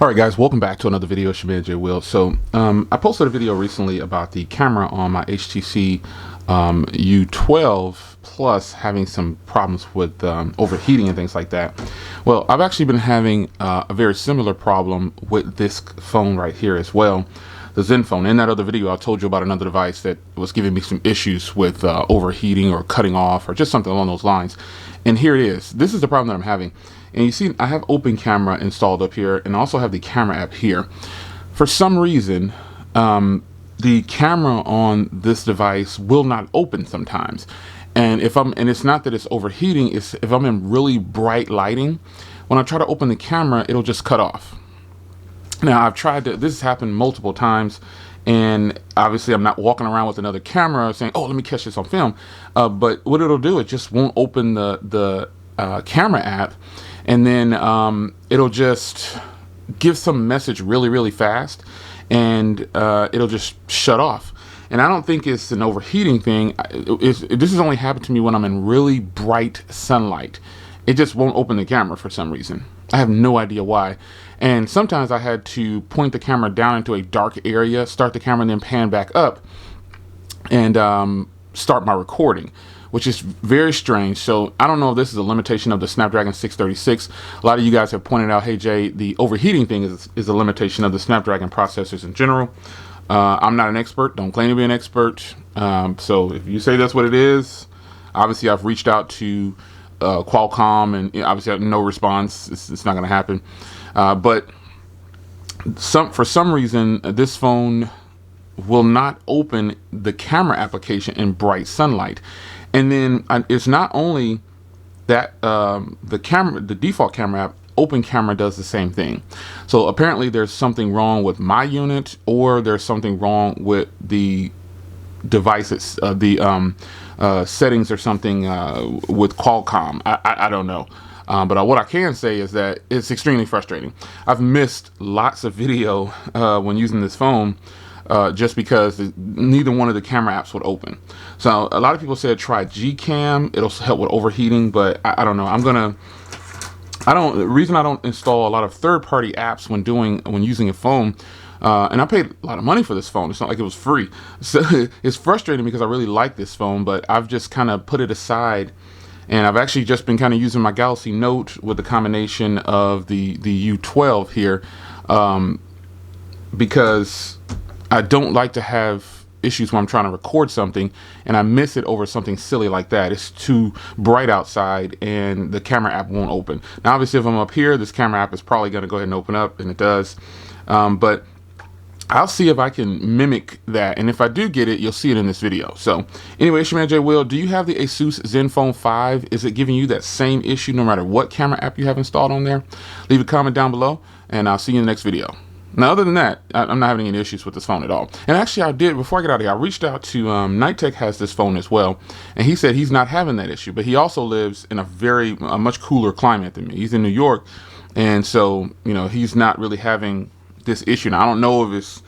All right, guys, welcome back to another video. It's your man Jay Will. So I posted a video recently about the camera on my HTC U12 Plus having some problems with overheating and things like that. Well, I've actually been having a very similar problem with this phone right here as well, the Zenfone. In that other video, I told you about another device that was giving me some issues with overheating or cutting off or just something along those lines. And here it is. This is the problem that I'm having. And you see, I have open camera installed up here and also have the camera app here. For some reason, the camera on this device will not open sometimes. And it's not that it's overheating, it's if I'm in really bright lighting, when I try to open the camera, it'll just cut off. Now I've tried to, this has happened multiple times, and obviously I'm not walking around with another camera saying, oh, let me catch this on film. But what it'll do, it just won't open the camera app, and then it'll just give some message really, really fast, and it'll just shut off. And I don't think it's an overheating thing. This has only happened to me when I'm in really bright sunlight. It just won't open the camera for some reason. I have no idea why. And sometimes I had to point the camera down into a dark area, start the camera, and then pan back up and start my recording, which is very strange. So I don't know if this is a limitation of the Snapdragon 636. A lot of you guys have pointed out, hey Jay, the overheating thing is a limitation of the Snapdragon processors in general. I'm not an expert, don't claim to be an expert. So if you say that's what it is, obviously I've reached out to Qualcomm, and obviously I have no response. It's not gonna happen. But for some reason, this phone will not open the camera application in bright sunlight. And then it's not only that the default camera app, open camera, does the same thing. So apparently there's something wrong with my unit, or there's something wrong with the devices, the settings or something with Qualcomm. I don't know. But what I can say is that it's extremely frustrating. I've missed lots of video when using this phone just because neither one of the camera apps would open. So a lot of people said try Gcam, it'll help with overheating, but I don't know. The reason I don't install a lot of third-party apps when using a phone, and I paid a lot of money for this phone. It's not like it was free. So it's frustrating because I really like this phone, but I've just kind of put it aside. And I've actually just been kind of using my Galaxy Note with the combination of the U12 here, because I don't like to have issues when I'm trying to record something and I miss it over something silly like that. It's too bright outside and the camera app won't open. Now obviously if I'm up here, this camera app is probably going to go ahead and open up, and it does. But I'll see if I can mimic that, and if I do get it, you'll see it in this video. So anyway, it's your man Jay Will. Do you have the Asus Zenfone 5? Is it giving you that same issue no matter what camera app you have installed on there? Leave a comment down below, and I'll see you in the next video. Now, other than that, I'm not having any issues with this phone at all. And actually, I did, before I get out of here, I reached out to Nighttech, has this phone as well, and he said he's not having that issue, but he also lives in a much cooler climate than me. He's in New York, and so, you know, he's not really having this issue. Now, I don't know if it's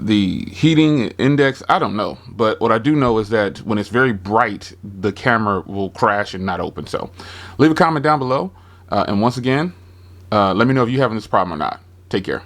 the heating index, I don't know, but what I do know is that when it's very bright, the camera will crash and not open. So leave a comment down below, and once again, let me know if you're having this problem or not. Take care.